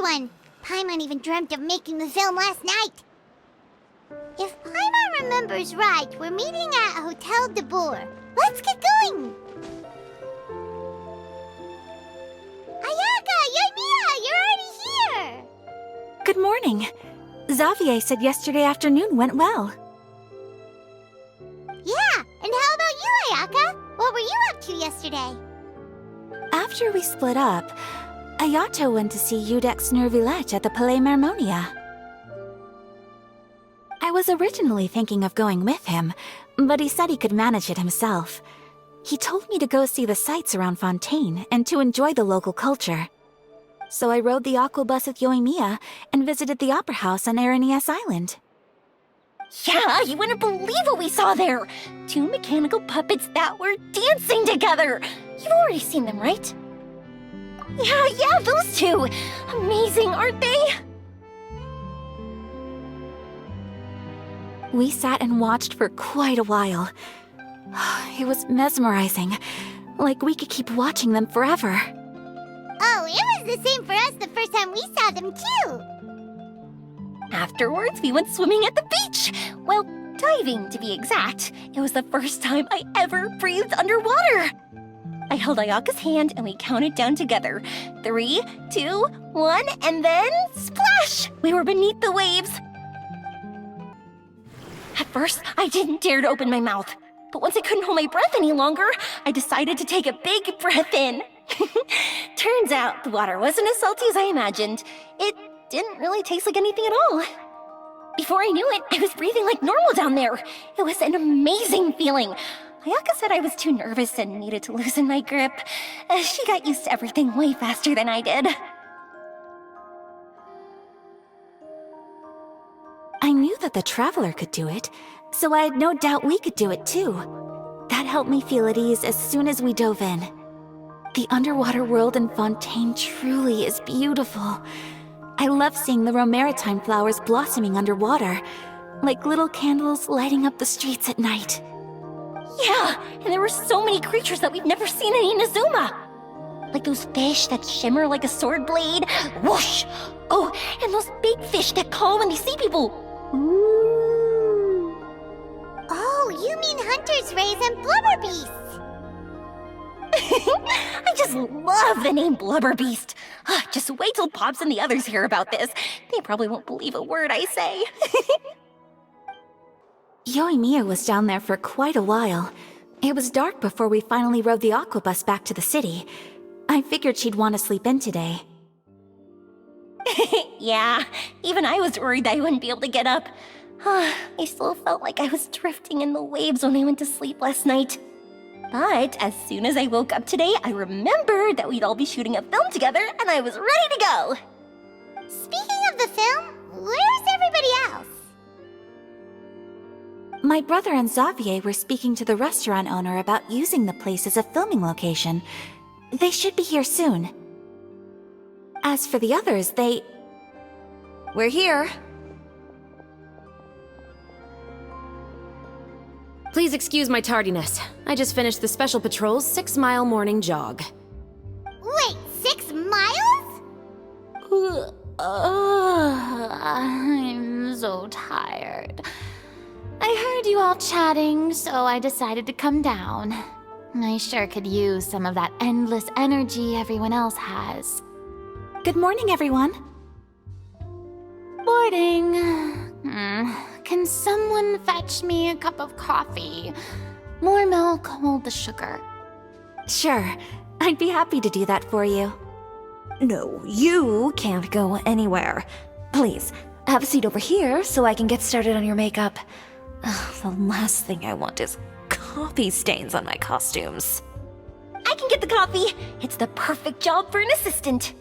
one. Paimon even dreamt of making the film last night. If Paimon remembers right, we're meeting at Hotel de Boer. Let's get going! Ayaka! Yoimiya! You're already here! Good morning. Xavier said yesterday afternoon went well. Yeah, and how about you, Ayaka? What were you up to yesterday? After we split up, Ayato went to see Udex Nervillette at the Palais Marmonia. I was originally thinking of going with him, but he said he could manage it himself. He told me to go see the sights around Fontaine and to enjoy the local culture. So I rode the aquabus with Yoimiya and visited the opera house on Aranias Island. Yeah, you wouldn't believe what we saw there! 2 mechanical puppets that were dancing together! You've already seen them, right? Yeah, those two! Amazing, aren't they? We sat and watched for quite a while. It was mesmerizing, like we could keep watching them forever. Oh, it was the same for us the first time we saw them, too! Afterwards, we went swimming at the beach! Well, diving, to be exact. It was the first time I ever breathed underwater! I held Ayaka's hand and we counted down together. 3, 2, 1, and then splash! We were beneath the waves. At first, I didn't dare to open my mouth. But once I couldn't hold my breath any longer, I decided to take a big breath in. Turns out the water wasn't as salty as I imagined. It didn't really taste like anything at all. Before I knew it, I was breathing like normal down there. It was an amazing feeling. Ayaka said I was too nervous and needed to loosen my grip. She got used to everything way faster than I did. I knew that the Traveler could do it, so I had no doubt we could do it too. That helped me feel at ease as soon as we dove in. The underwater world in Fontaine truly is beautiful. I love seeing the romaritime flowers blossoming underwater, like little candles lighting up the streets at night. Yeah, and there were so many creatures that we've never seen in Inazuma. Like those fish that shimmer like a sword blade. Whoosh! Oh, and those big fish that call when they see people. Ooh. Oh, you mean Hunter's Rays and Blubber Beasts. I just love the name Blubber Beast. Just wait till Pops and the others hear about this. They probably won't believe a word I say. Yoimiya was down there for quite a while. It was dark before we finally rode the aquabus back to the city. I figured she'd want to sleep in today. Yeah, even I was worried that I wouldn't be able to get up. I still felt like I was drifting in the waves when I went to sleep last night. But as soon as I woke up today, I remembered that we'd all be shooting a film together, and I was ready to go! Speaking of the film, where's everybody else? My brother and Xavier were speaking to the restaurant owner about using the place as a filming location. They should be here soon. As for the others, We're here. Please excuse my tardiness. I just finished the Special Patrol's 6-mile morning jog. Wait, 6 miles? I'm so tired. I heard you all chatting, so I decided to come down. I sure could use some of that endless energy everyone else has. Good morning, everyone. Morning. Can someone fetch me a cup of coffee? More milk, hold the sugar. Sure, I'd be happy to do that for you. No, you can't go anywhere. Please, have a seat over here so I can get started on your makeup. The last thing I want is coffee stains on my costumes. I can get the coffee. It's the perfect job for an assistant.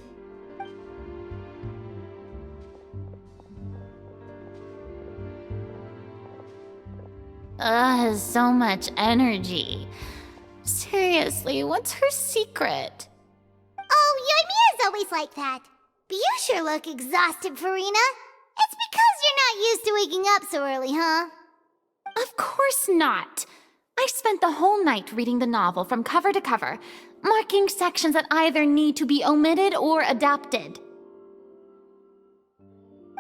So much energy. Seriously, what's her secret? Oh, Yoimiya's always like that. But you sure look exhausted, Farina. It's because you're not used to waking up so early, huh? Of course not. I spent the whole night reading the novel from cover to cover, marking sections that either need to be omitted or adapted.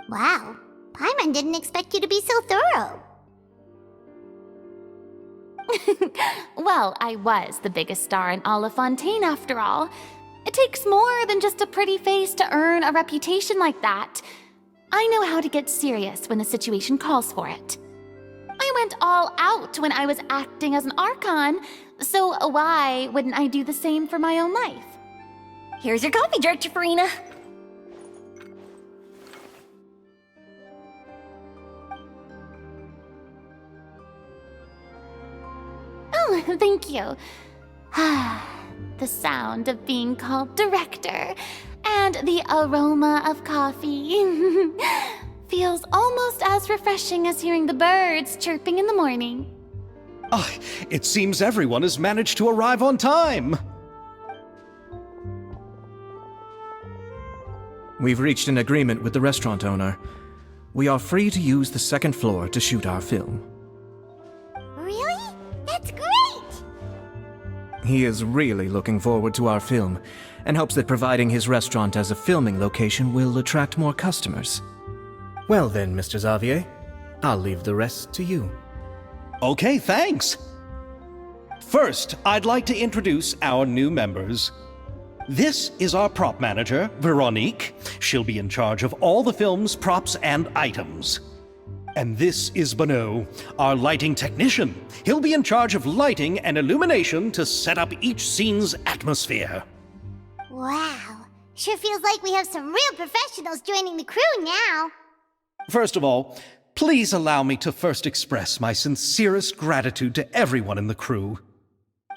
Wow, Paimon didn't expect you to be so thorough. Well, I was the biggest star in all of Fontaine after all. It takes more than just a pretty face to earn a reputation like that. I know how to get serious when the situation calls for it. I went all out when I was acting as an Archon, so why wouldn't I do the same for my own life? Here's your coffee, Director Farina. Oh, thank you. The sound of being called director and the aroma of coffee feels almost as refreshing as hearing the birds chirping in the morning. Ah, it seems everyone has managed to arrive on time. We've reached an agreement with the restaurant owner. We are free to use the second floor to shoot our film. Really? That's great! He is really looking forward to our film, and hopes that providing his restaurant as a filming location will attract more customers. Well then, Mr. Xavier, I'll leave the rest to you. Okay, thanks. First, I'd like to introduce our new members. This is our prop manager, Veronique. She'll be in charge of all the film's props and items. And this is Bonneau, our lighting technician. He'll be in charge of lighting and illumination to set up each scene's atmosphere. Wow, sure feels like we have some real professionals joining the crew now. First of all, please allow me to first express my sincerest gratitude to everyone in the crew.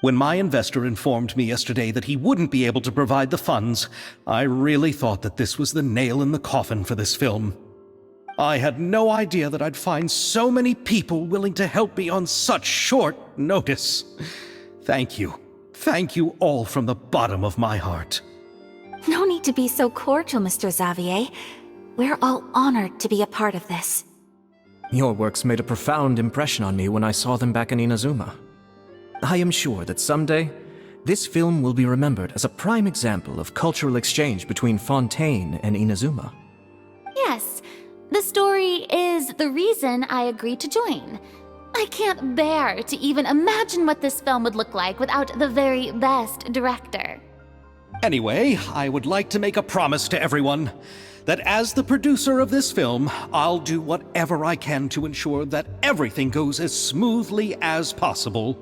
When my investor informed me yesterday that he wouldn't be able to provide the funds, I really thought that this was the nail in the coffin for this film. I had no idea that I'd find so many people willing to help me on such short notice. Thank you. Thank you all from the bottom of my heart. No need to be so cordial, Mr. Xavier. We're all honored to be a part of this. Your works made a profound impression on me when I saw them back in Inazuma. I am sure that someday, this film will be remembered as a prime example of cultural exchange between Fontaine and Inazuma. Yes, the story is the reason I agreed to join. I can't bear to even imagine what this film would look like without the very best director. Anyway, I would like to make a promise to everyone that as the producer of this film, I'll do whatever I can to ensure that everything goes as smoothly as possible.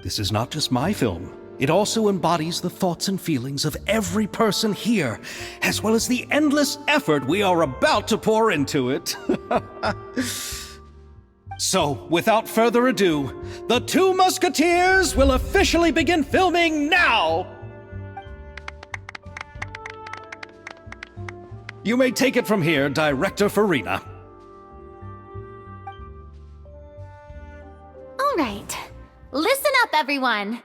This is not just my film. It also embodies the thoughts and feelings of every person here, as well as the endless effort we are about to pour into it. So, without further ado, the Two Musketeers will officially begin filming now! You may take it from here, Director Farina. All right, listen up, everyone.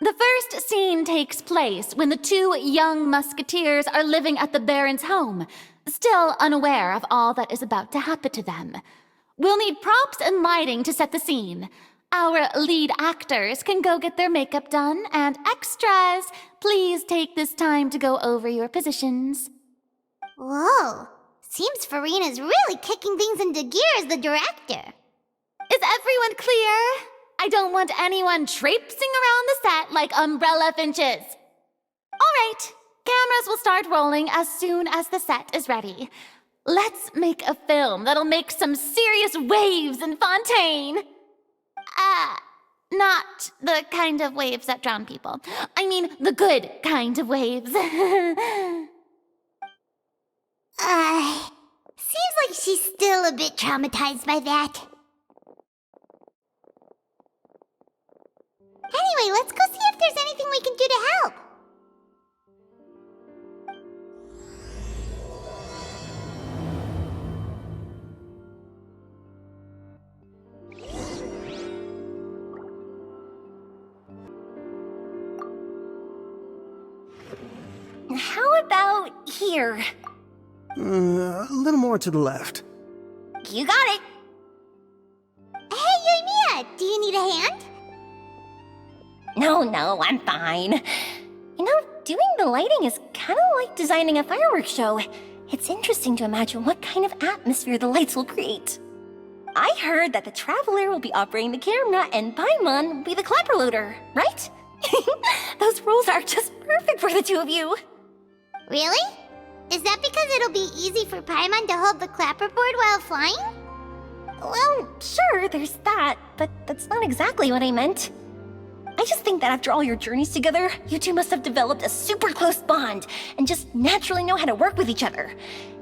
The first scene takes place when the two young musketeers are living at the Baron's home, still unaware of all that is about to happen to them. We'll need props and lighting to set the scene. Our lead actors can go get their makeup done, and extras, please take this time to go over your positions. Whoa, seems Farina's really kicking things into gear as the director. Is everyone clear? I don't want anyone traipsing around the set like umbrella finches. All right, cameras will start rolling as soon as the set is ready. Let's make a film that'll make some serious waves in Fontaine. Not the kind of waves that drown people. I mean, the good kind of waves. Seems like she's still a bit traumatized by that. Anyway, let's go see if there's anything we can do to help. How about here? A little more to the left. You got it. Hey, Yoimiya, do you need a hand? No, I'm fine. You know, doing the lighting is kind of like designing a fireworks show. It's interesting to imagine what kind of atmosphere the lights will create. I heard that the Traveler will be operating the camera and Paimon will be the clapper loader, right? Those roles are just perfect for the two of you. Really? Is that because it'll be easy for Paimon to hold the clapperboard while flying? Well, sure, there's that, but that's not exactly what I meant. I just think that after all your journeys together, you two must have developed a super close bond and just naturally know how to work with each other.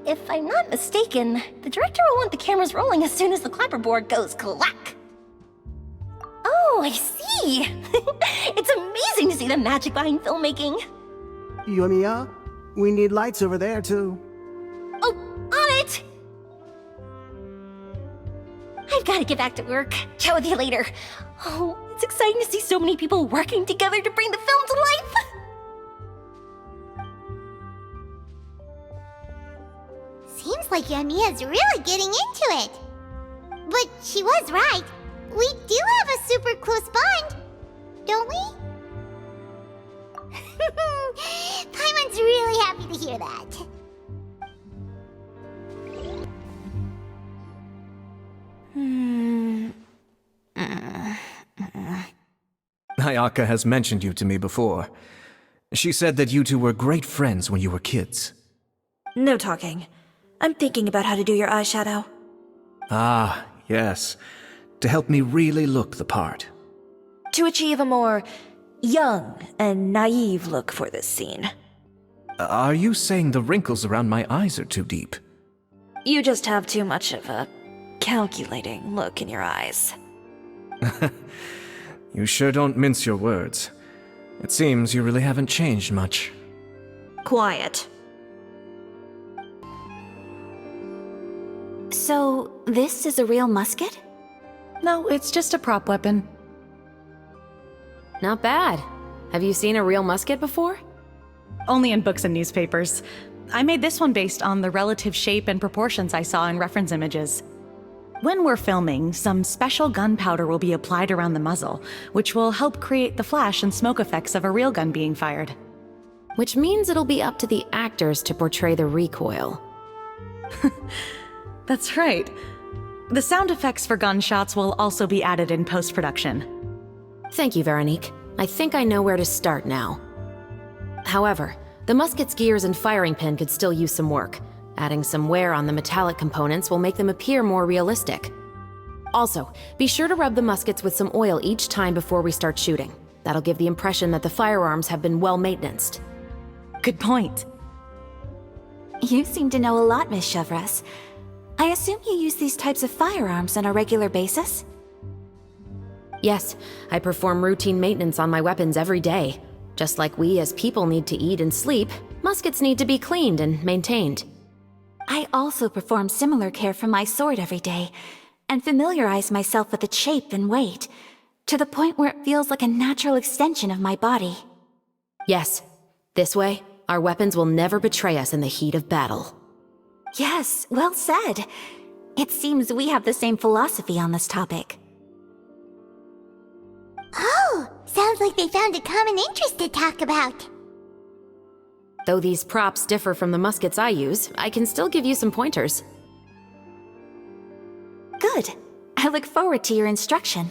If I'm not mistaken, the director will want the cameras rolling as soon as the clapperboard goes clack. Oh, I see! It's amazing to see the magic behind filmmaking. Yoimiya, we need lights over there, too. Oh, on it! I've got to get back to work. Chat with you later. Oh, it's exciting to see so many people working together to bring the film to life. Seems like Yoimiya's really getting into it. But she was right. We do have a super close bond, don't we? Paimon's really happy to hear that. Ayaka has mentioned you to me before. She said that you two were great friends when you were kids. No talking. I'm thinking about how to do your eyeshadow. Ah, yes. To help me really look the part. To achieve a more young and naive look for this scene. Are you saying the wrinkles around my eyes are too deep? You just have too much of a calculating look in your eyes. You sure don't mince your words. It seems you really haven't changed much. Quiet. So, this is a real musket? No, it's just a prop weapon. Not bad. Have you seen a real musket before? Only in books and newspapers. I made this one based on the relative shape and proportions I saw in reference images. When we're filming, some special gunpowder will be applied around the muzzle, which will help create the flash and smoke effects of a real gun being fired. Which means it'll be up to the actors to portray the recoil. That's right. The sound effects for gunshots will also be added in post-production. Thank you, Veronique. I think I know where to start now. However, the musket's gears and firing pin could still use some work. Adding some wear on the metallic components will make them appear more realistic. Also, be sure to rub the muskets with some oil each time before we start shooting. That'll give the impression that the firearms have been well maintained. Good point. You seem to know a lot, Miss Chevres. I assume you use these types of firearms on a regular basis? Yes, I perform routine maintenance on my weapons every day. Just like we as people need to eat and sleep, muskets need to be cleaned and maintained. I also perform similar care for my sword every day, and familiarize myself with its shape and weight, to the point where it feels like a natural extension of my body. Yes, this way, our weapons will never betray us in the heat of battle. Yes, well said. It seems we have the same philosophy on this topic. Oh, sounds like they found a common interest to talk about. Though these props differ from the muskets I use, I can still give you some pointers. Good. I look forward to your instruction.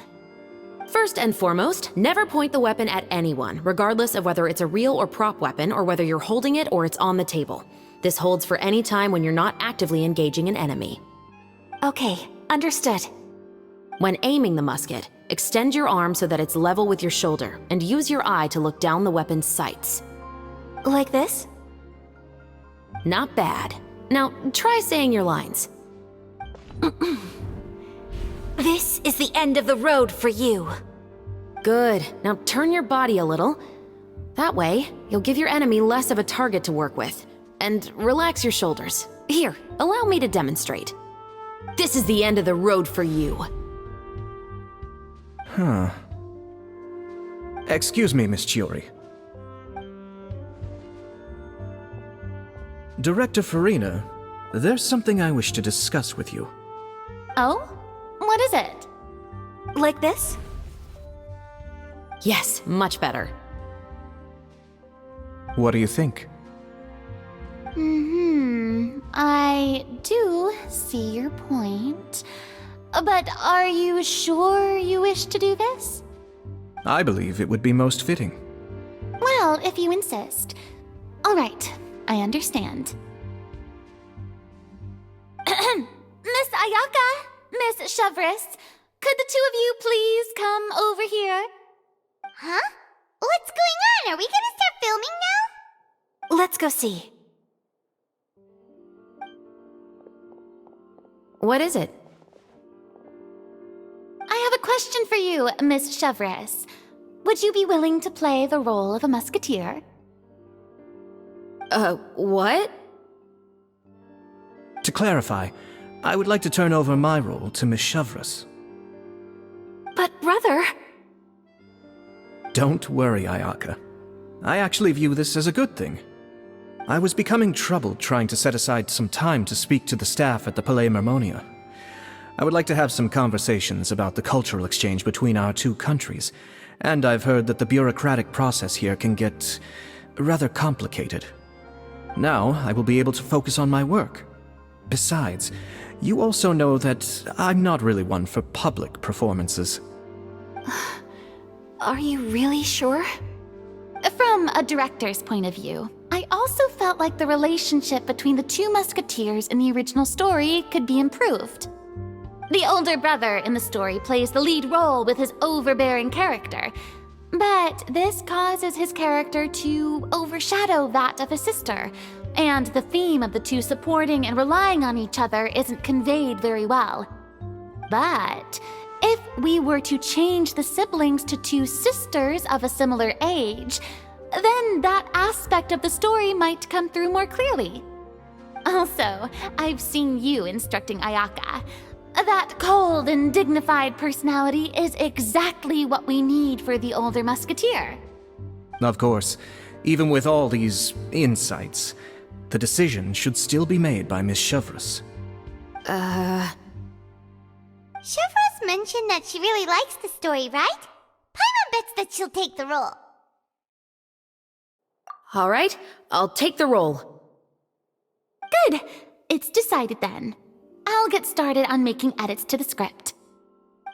First and foremost, never point the weapon at anyone, regardless of whether it's a real or prop weapon or whether you're holding it or it's on the table. This holds for any time when you're not actively engaging an enemy. Okay, understood. When aiming the musket, extend your arm so that it's level with your shoulder, and use your eye to look down the weapon's sights. Like this? Not bad. Now, try saying your lines. This is the end of the road for you. Good. Now turn your body a little. That way, you'll give your enemy less of a target to work with. And relax your shoulders. Here, allow me to demonstrate. This is the end of the road for you. Huh. Excuse me, Miss Chiori. Director Farina, there's something I wish to discuss with you. Oh? What is it? Like this? Yes, much better. What do you think? I do see your point. But are you sure you wish to do this? I believe it would be most fitting. Well, if you insist. All right, I understand. Miss Ayaka, Miss Chevres, could the two of you please come over here? Huh? What's going on? Are we gonna start filming now? Let's go see. What is it? I have a question for you, Miss Chevres. Would you be willing to play the role of a musketeer? What? To clarify, I would like to turn over my role to Miss Chevres. But brother... Don't worry, Ayaka. I actually view this as a good thing. I was becoming troubled trying to set aside some time to speak to the staff at the Palais Mermonia. I would like to have some conversations about the cultural exchange between our two countries, and I've heard that the bureaucratic process here can get rather complicated. Now, I will be able to focus on my work. Besides, you also know that I'm not really one for public performances. Are you really sure? From a director's point of view, I also felt like the relationship between the two musketeers in the original story could be improved. The older brother in the story plays the lead role with his overbearing character, but this causes his character to overshadow that of his sister, and the theme of the two supporting and relying on each other isn't conveyed very well. But if we were to change the siblings to two sisters of a similar age, then that aspect of the story might come through more clearly. Also, I've seen you instructing Ayaka. That cold and dignified personality is exactly what we need for the older musketeer. Of course, even with all these insights, the decision should still be made by Miss Chevres. Chevres mentioned that she really likes the story, right? Paimon bets that she'll take the role. All right, I'll take the role. Good. It's decided then. I'll get started on making edits to the script.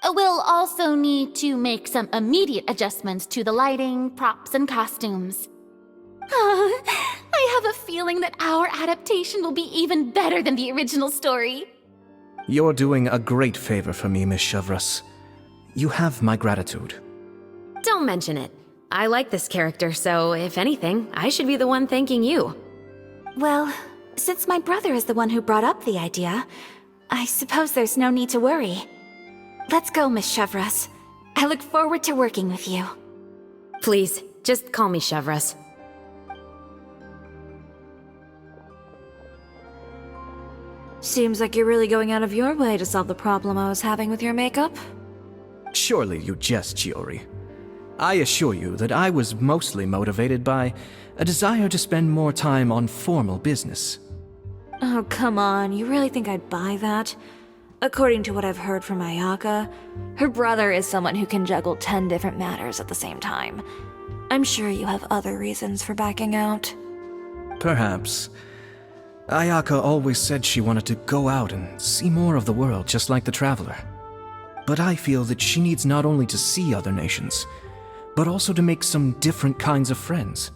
We'll also need to make some immediate adjustments to the lighting, props, and costumes. I have a feeling that our adaptation will be even better than the original story. You're doing a great favor for me, Miss Chevres. You have my gratitude. Don't mention it. I like this character, so if anything, I should be the one thanking you. Well, since my brother is the one who brought up the idea, I suppose there's no need to worry. Let's go, Miss Chevres. I look forward to working with you. Please, just call me Chevres. Seems like you're really going out of your way to solve the problem I was having with your makeup. Surely you jest, Chiori. I assure you that I was mostly motivated by a desire to spend more time on formal business. Oh, come on, you really think I'd buy that? According to what I've heard from Ayaka, her brother is someone who can juggle 10 different matters at the same time. I'm sure you have other reasons for backing out. Perhaps. Ayaka always said she wanted to go out and see more of the world, just like the Traveler. But I feel that she needs not only to see other nations, but also to make some different kinds of friends.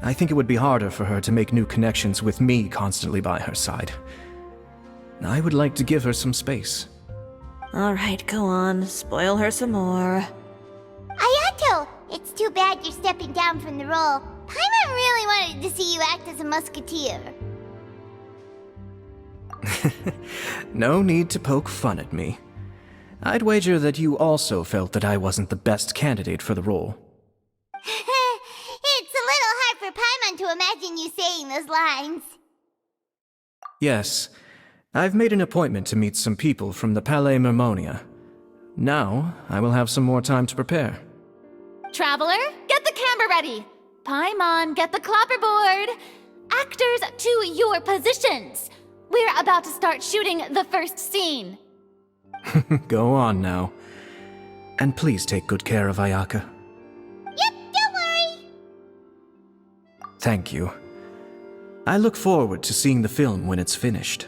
I think it would be harder for her to make new connections with me constantly by her side. I would like to give her some space. Alright, go on, spoil her some more. Ayato, it's too bad you're stepping down from the role. Paimon really wanted to see you act as a musketeer. No need to poke fun at me. I'd wager that you also felt that I wasn't the best candidate for the role. It's a little hard for Paimon to imagine you saying those lines. Yes, I've made an appointment to meet some people from the Palais Mermonia. Now, I will have some more time to prepare. Traveler, get the camera ready. Paimon, get the clapperboard. Actors, to your positions. We're about to start shooting the first scene. Go on now. And please take good care of Ayaka. Yep, don't worry. Thank you. I look forward to seeing the film when it's finished.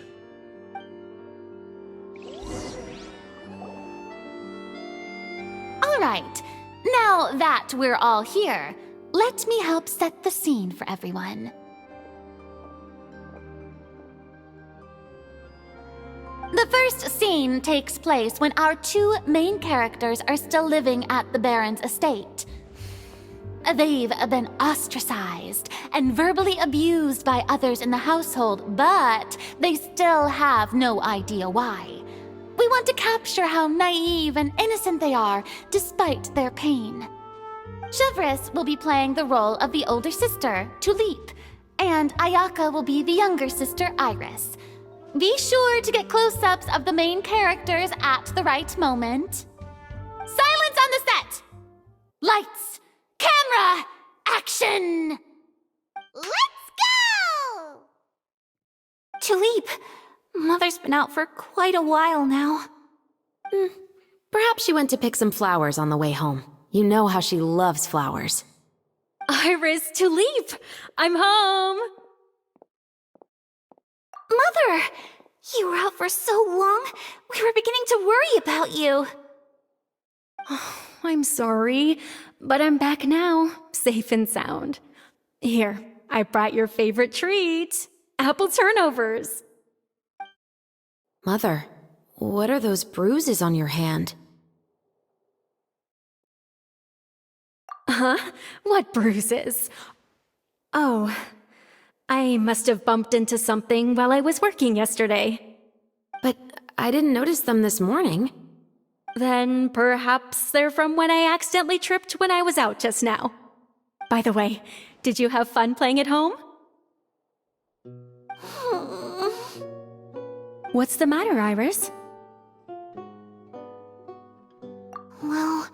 All right, now that we're all here, let me help set the scene for everyone. The first scene takes place when our two main characters are still living at the Baron's estate. They've been ostracized and verbally abused by others in the household, but they still have no idea why. We want to capture how naive and innocent they are, despite their pain. Chevres will be playing the role of the older sister, Tulip, and Ayaka will be the younger sister, Iris. Be sure to get close-ups of the main characters at the right moment. Silence on the set! Lights! Camera! Action! Let's go! Tulip, Mother's been out for quite a while now. Perhaps she went to pick some flowers on the way home. You know how she loves flowers. Iris, Tulip, I'm home! Mother! You were out for so long, we were beginning to worry about you. I'm sorry, but I'm back now, safe and sound. Here, I brought your favorite treat, apple turnovers. Mother, what are those bruises on your hand? Huh? What bruises? Oh, I must have bumped into something while I was working yesterday. But I didn't notice them this morning. Then perhaps they're from when I accidentally tripped when I was out just now. By the way, did you have fun playing at home? What's the matter, Iris? Well,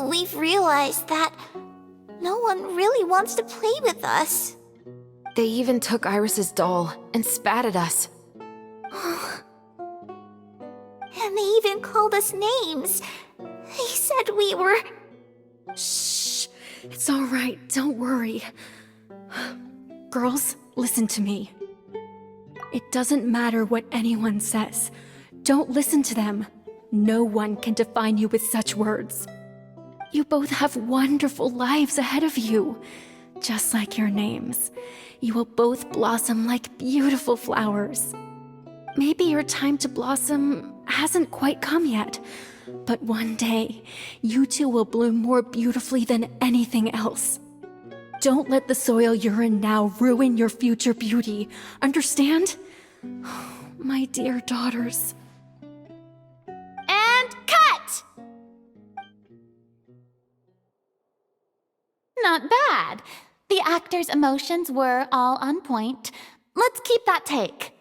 we've realized that no one really wants to play with us. They even took Iris's doll and spat at us. And they even called us names. They said we were... Shh! It's all right, don't worry. Girls, listen to me. It doesn't matter what anyone says. Don't listen to them. No one can define you with such words. You both have wonderful lives ahead of you. Just like your names. You will both blossom like beautiful flowers. Maybe your time to blossom hasn't quite come yet, but one day, you two will bloom more beautifully than anything else. Don't let the soil you're in now ruin your future beauty. Understand? My dear daughters. And cut! Not bad. The actors' emotions were all on point. Let's keep that take.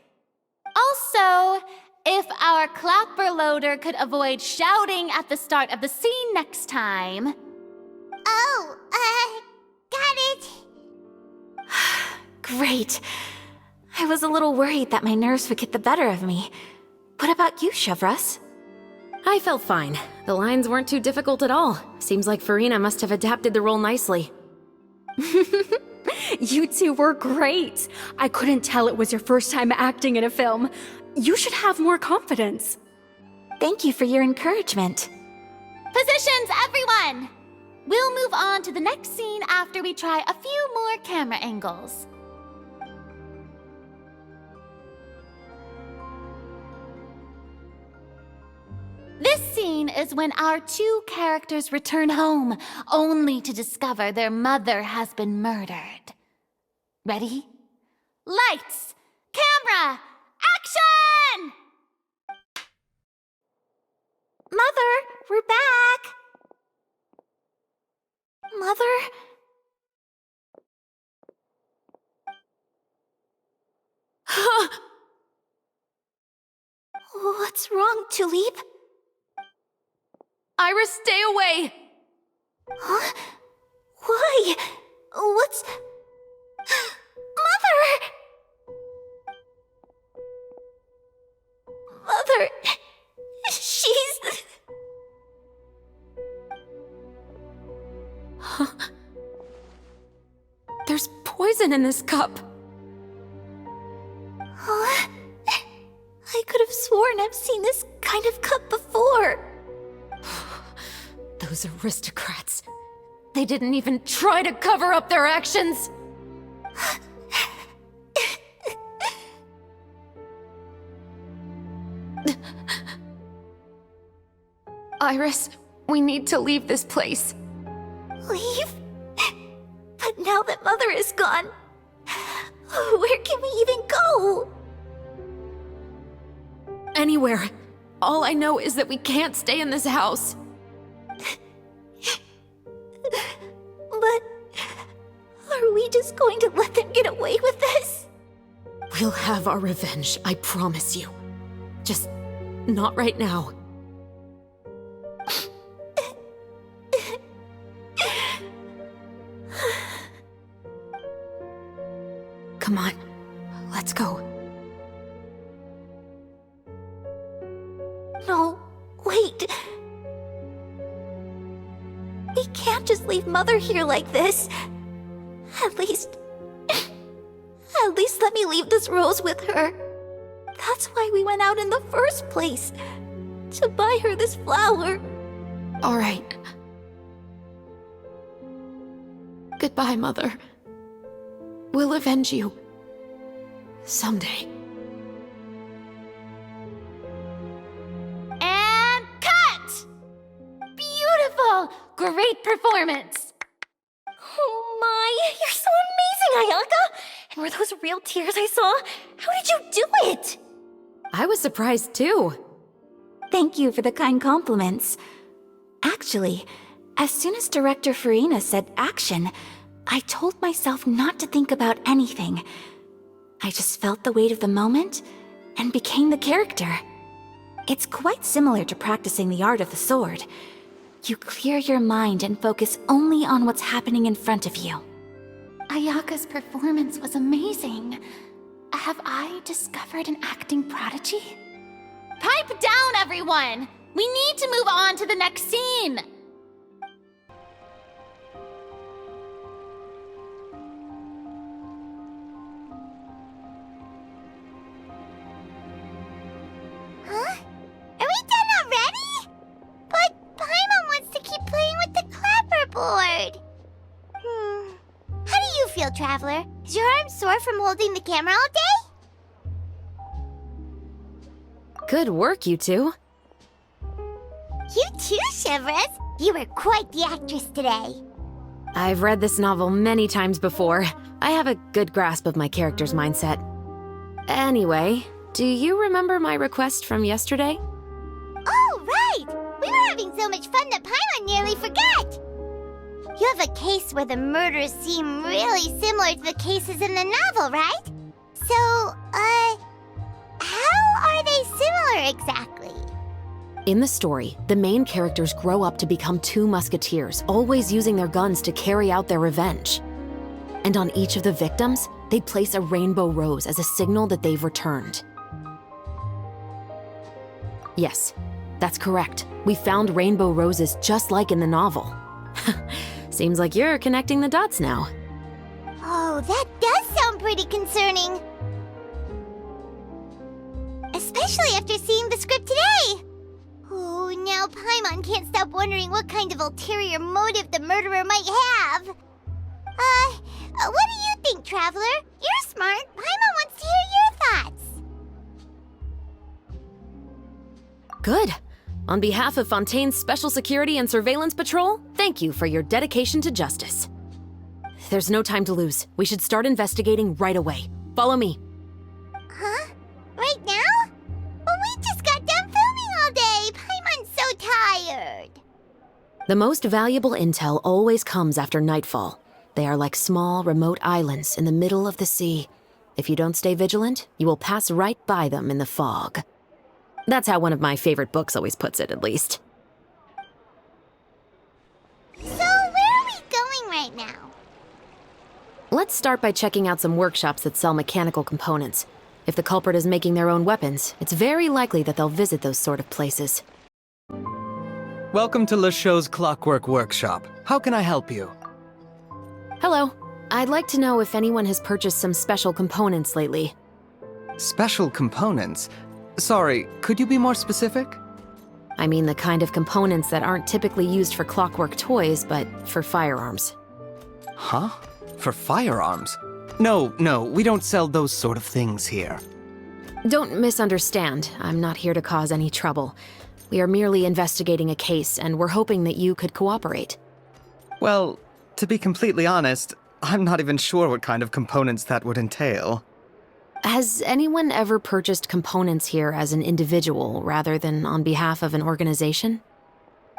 Also, if our clapper loader could avoid shouting at the start of the scene next time. Oh, got it. Great. I was a little worried that my nerves would get the better of me. What about you, Chevres? I felt fine. The lines weren't too difficult at all. Seems like Farina must have adapted the role nicely. You two were great. I couldn't tell it was your first time acting in a film. You should have more confidence. Thank you for your encouragement. Positions, everyone! We'll move on to the next scene after we try a few more camera angles. This scene is when our two characters return home, only to discover their mother has been murdered. Ready? Lights! Camera! Action! Mother, we're back. Mother? What's wrong, Tulip? Iris, stay away! Huh? Why? What's... Mother! Mother... She's... There's poison in this cup. Oh, I could have sworn I've seen this kind of cup before. Those aristocrats. They didn't even try to cover up their actions. Iris, we need to leave this place. Leave? But now that Mother is gone, where can we even go? Anywhere. All I know is that we can't stay in this house. But are we just going to let them get away with this? We'll have our revenge, I promise you. Just not right now. Come on, let's go. No, wait. We can't just leave Mother here like this. At least let me leave this rose with her. That's why we went out in the first place. To buy her this flower. All right. Goodbye, Mother. We'll avenge you. Someday. And cut! Beautiful! Great performance! Oh my, you're so amazing, Ayaka! And were those real tears I saw? How did you do it? I was surprised too. Thank you for the kind compliments. Actually, as soon as Director Farina said action, I told myself not to think about anything. I just felt the weight of the moment and became the character. It's quite similar to practicing the art of the sword. You clear your mind and focus only on what's happening in front of you. Ayaka's performance was amazing. Have I discovered an acting prodigy? Pipe down, everyone! We need to move on to the next scene! Huh? Are we done already? But Paimon wants to keep playing with the clapperboard. How do you feel, Traveler? Is your arm sore from holding the camera all day? Good work, you two. You too, Shivers. You were quite the actress today. I've read this novel many times before. I have a good grasp of my character's mindset. Anyway, do you remember my request from yesterday? Oh, right! We were having so much fun that Paimon nearly forgot! You have a case where the murders seem really similar to the cases in the novel, right? So, how are they similar exactly? In the story, the main characters grow up to become two musketeers, always using their guns to carry out their revenge. And on each of the victims, they place a rainbow rose as a signal that they've returned. Yes, that's correct. We found rainbow roses just like in the novel. Seems like you're connecting the dots now. Oh, that does sound pretty concerning. Especially after seeing the script today. Oh, now Paimon can't stop wondering what kind of ulterior motive the murderer might have. What do you think, Traveler? You're smart. Paimon wants to hear your thoughts. Good. On behalf of Fontaine's Special Security and Surveillance Patrol, thank you for your dedication to justice. There's no time to lose. We should start investigating right away. Follow me. Huh? Right now? But we just got done filming all day. Paimon's so tired. The most valuable intel always comes after nightfall. They are like small, remote islands in the middle of the sea. If you don't stay vigilant, you will pass right by them in the fog. That's how one of my favorite books always puts it, at least. So, where are we going right now? Let's start by checking out some workshops that sell mechanical components. If the culprit is making their own weapons, it's very likely that they'll visit those sort of places. Welcome to Le Show's Clockwork Workshop. How can I help you? Hello. I'd like to know if anyone has purchased some special components lately. Special components? Sorry, could you be more specific? I mean the kind of components that aren't typically used for clockwork toys, but for firearms. Huh? For firearms? No, we don't sell those sort of things here. Don't misunderstand. I'm not here to cause any trouble. We are merely investigating a case, and we're hoping that you could cooperate. Well, to be completely honest, I'm not even sure what kind of components that would entail. Has anyone ever purchased components here as an individual rather than on behalf of an organization?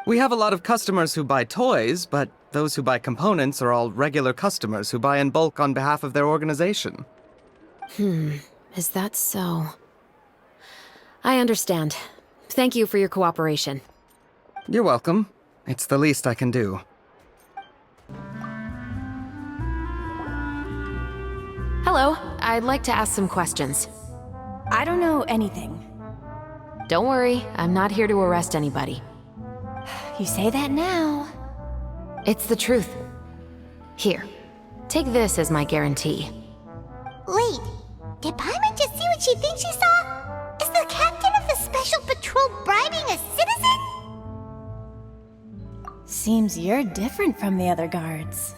We have a lot of customers who buy toys, but those who buy components are all regular customers who buy in bulk on behalf of their organization. Is that so? I understand. Thank you for your cooperation. You're welcome. It's the least I can do. Hello, I'd like to ask some questions. I don't know anything. Don't worry, I'm not here to arrest anybody. You say that now. It's the truth. Here, take this as my guarantee. Wait, did Paimon just see what she thinks she saw? Is the captain of the Special Patrol bribing a citizen? Seems you're different from the other guards.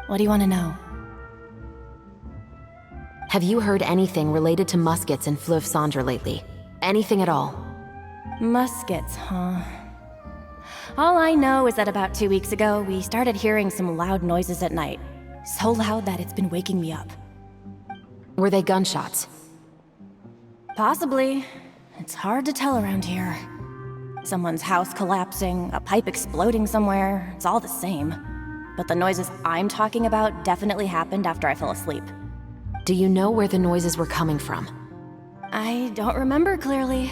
What do you want to know? Have you heard anything related to muskets in Fleuve Cendre lately? Anything at all? Muskets, huh? All I know is that about 2 weeks ago, we started hearing some loud noises at night. So loud that it's been waking me up. Were they gunshots? Possibly. It's hard to tell around here. Someone's house collapsing, a pipe exploding somewhere, it's all the same. But the noises I'm talking about definitely happened after I fell asleep. Do you know where the noises were coming from? I don't remember clearly.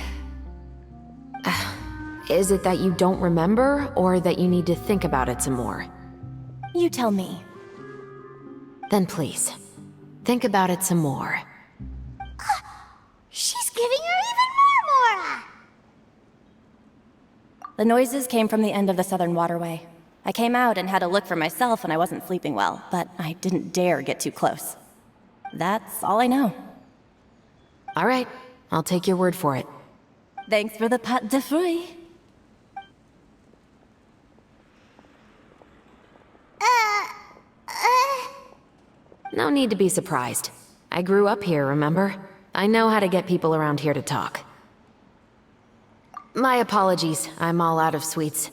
Is it that you don't remember, or that you need to think about it some more? You tell me. Then please, think about it some more. She's giving her even more Mora! The noises came from the end of the Southern Waterway. I came out and had a look for myself when I wasn't sleeping well, but I didn't dare get too close. That's all I know. All right, I'll take your word for it. Thanks for the pâte de fruits. No need to be surprised. I grew up here, remember? I know how to get people around here to talk. My apologies, I'm all out of sweets.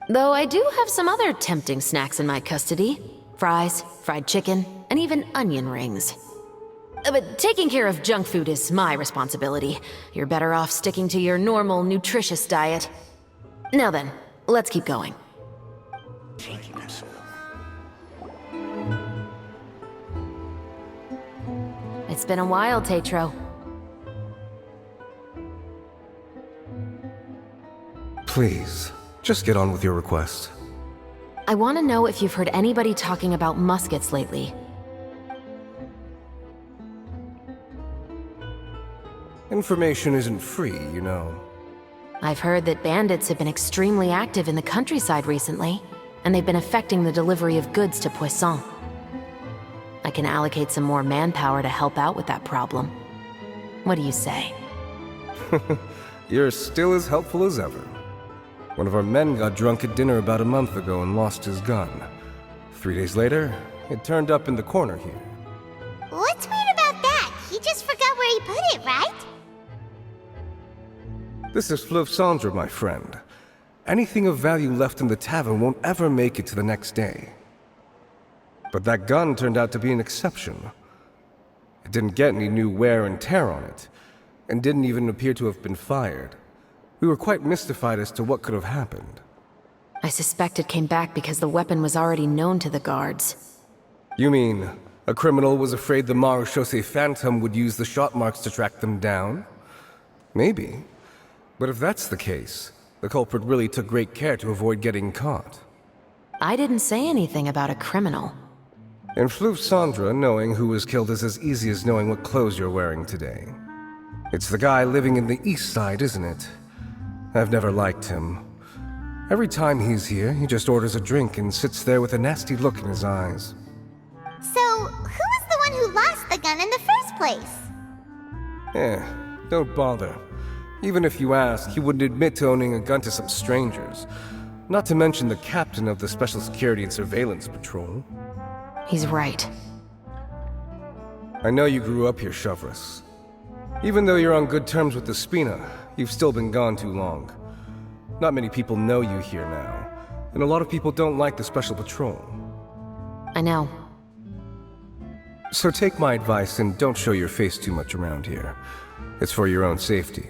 Though I do have some other tempting snacks in my custody. Fries, fried chicken, and even onion rings. But taking care of junk food is my responsibility. You're better off sticking to your normal, nutritious diet. Now then, let's keep going. It's been a while, Tetro. Please, just get on with your request. I want to know if you've heard anybody talking about muskets lately. Information isn't free, you know. I've heard that bandits have been extremely active in the countryside recently, and they've been affecting the delivery of goods to Poisson. I can allocate some more manpower to help out with that problem. What do you say? You're still as helpful as ever. One of our men got drunk at dinner about a month ago and lost his gun. 3 days later, it turned up in the corner here. What's weird about that? He just forgot where he put it, right? This is Fleuve Cendre, my friend. Anything of value left in the tavern won't ever make it to the next day. But that gun turned out to be an exception. It didn't get any new wear and tear on it, and didn't even appear to have been fired. We were quite mystified as to what could have happened. I suspect it came back because the weapon was already known to the guards. You mean, a criminal was afraid the Marechaussee Phantom would use the shot marks to track them down? Maybe. But if that's the case, the culprit really took great care to avoid getting caught. I didn't say anything about a criminal. In Fleuve Cendre, knowing who was killed is as easy as knowing what clothes you're wearing today. It's the guy living in the East Side, isn't it? I've never liked him. Every time he's here, he just orders a drink and sits there with a nasty look in his eyes. one who lost the gun in the first place. Don't bother. Even if you ask, he wouldn't admit to owning a gun to some strangers. Not to mention the captain of the Special Security and Surveillance Patrol. He's right. I know you grew up here, Chevres. Even though you're on good terms with the Spina, you've still been gone too long. Not many people know you here now, and a lot of people don't like the Special Patrol. I know. So take my advice and don't show your face too much around here. It's for your own safety.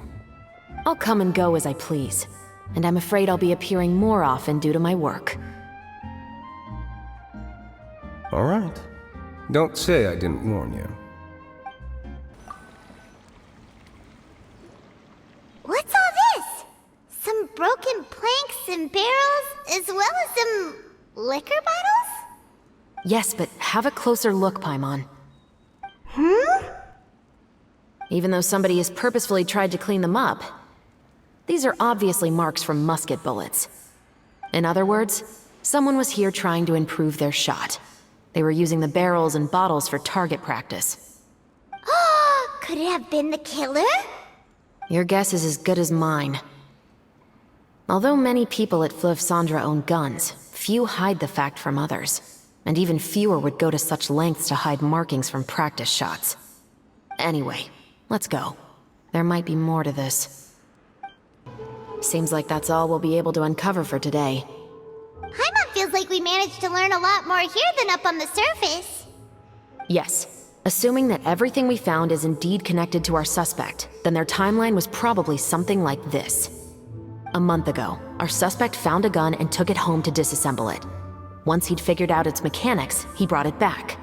I'll come and go as I please, and I'm afraid I'll be appearing more often due to my work. All right. Don't say I didn't warn you. What's all this? Some broken planks and barrels, as well as some liquor bottles? Yes, but have a closer look, Paimon. Even though somebody has purposefully tried to clean them up, these are obviously marks from musket bullets. In other words, someone was here trying to improve their shot. They were using the barrels and bottles for target practice. Could it have been the killer? Your guess is as good as mine. Although many people at Fleuve Cendres own guns, few hide the fact from others. And even fewer would go to such lengths to hide markings from practice shots. Anyway, let's go. There might be more to this. Seems like that's all we'll be able to uncover for today. Paimon feels like we managed to learn a lot more here than up on the surface. Yes. Assuming that everything we found is indeed connected to our suspect, then their timeline was probably something like this. A month ago, our suspect found a gun and took it home to disassemble it. Once he'd figured out its mechanics, he brought it back.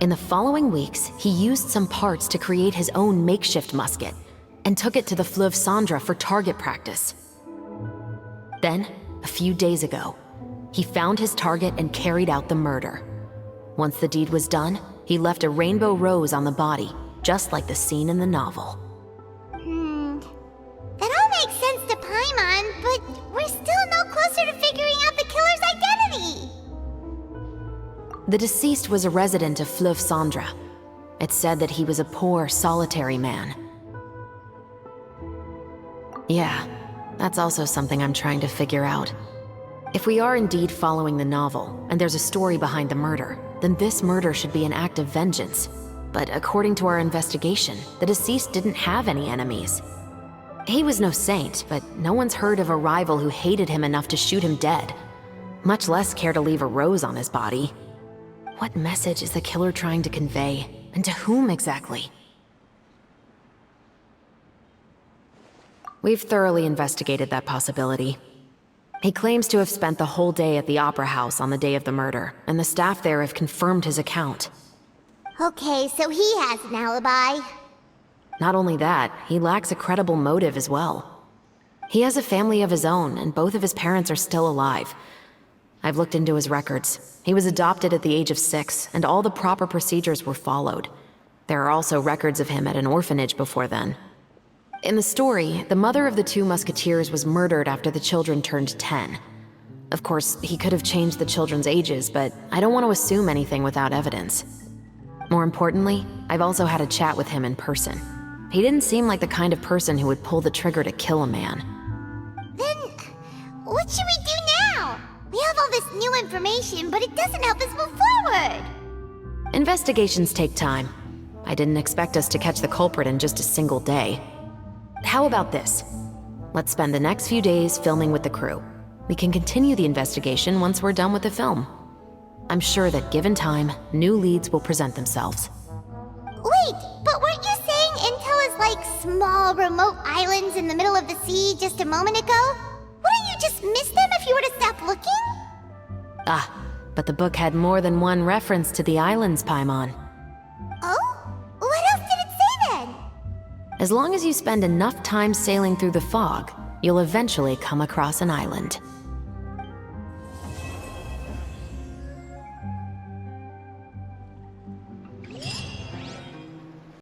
In the following weeks, he used some parts to create his own makeshift musket, and took it to the Fleuve Cendres for target practice. Then, a few days ago, he found his target and carried out the murder. Once the deed was done, he left a rainbow rose on the body, just like the scene in the novel. That all makes sense to Paimon, but we're still no closer to figuring out the killer's identity. The deceased was a resident of Fleuve Cendres. It's said that he was a poor, solitary man. Yeah, that's also something I'm trying to figure out. If we are indeed following the novel, and there's a story behind the murder, then this murder should be an act of vengeance. But according to our investigation, the deceased didn't have any enemies. He was no saint, but no one's heard of a rival who hated him enough to shoot him dead, much less care to leave a rose on his body. What message is the killer trying to convey, and to whom exactly? We've thoroughly investigated that possibility. He claims to have spent the whole day at the Opera House on the day of the murder, and the staff there have confirmed his account. Okay, so he has an alibi. Not only that, he lacks a credible motive as well. He has a family of his own, and both of his parents are still alive. I've looked into his records. He was adopted at the age of 6, and all the proper procedures were followed. There are also records of him at an orphanage before then. In the story, the mother of the 2 musketeers was murdered after the children turned 10. Of course, he could have changed the children's ages, but I don't want to assume anything without evidence. More importantly, I've also had a chat with him in person. He didn't seem like the kind of person who would pull the trigger to kill a man. Then, what should we do now? We have all this new information, but it doesn't help us move forward. Investigations take time. I didn't expect us to catch the culprit in just a single day. How about this? Let's spend the next few days filming with the crew. We can continue the investigation once we're done with the film. I'm sure that given time, new leads will present themselves. Wait, but weren't you saying Intel is like small, remote islands in the middle of the sea just a moment ago? Wouldn't you just miss them if you were to stop looking? Ah, but the book had more than one reference to the islands, Paimon. Oh? What else did it say then? As long as you spend enough time sailing through the fog, you'll eventually come across an island.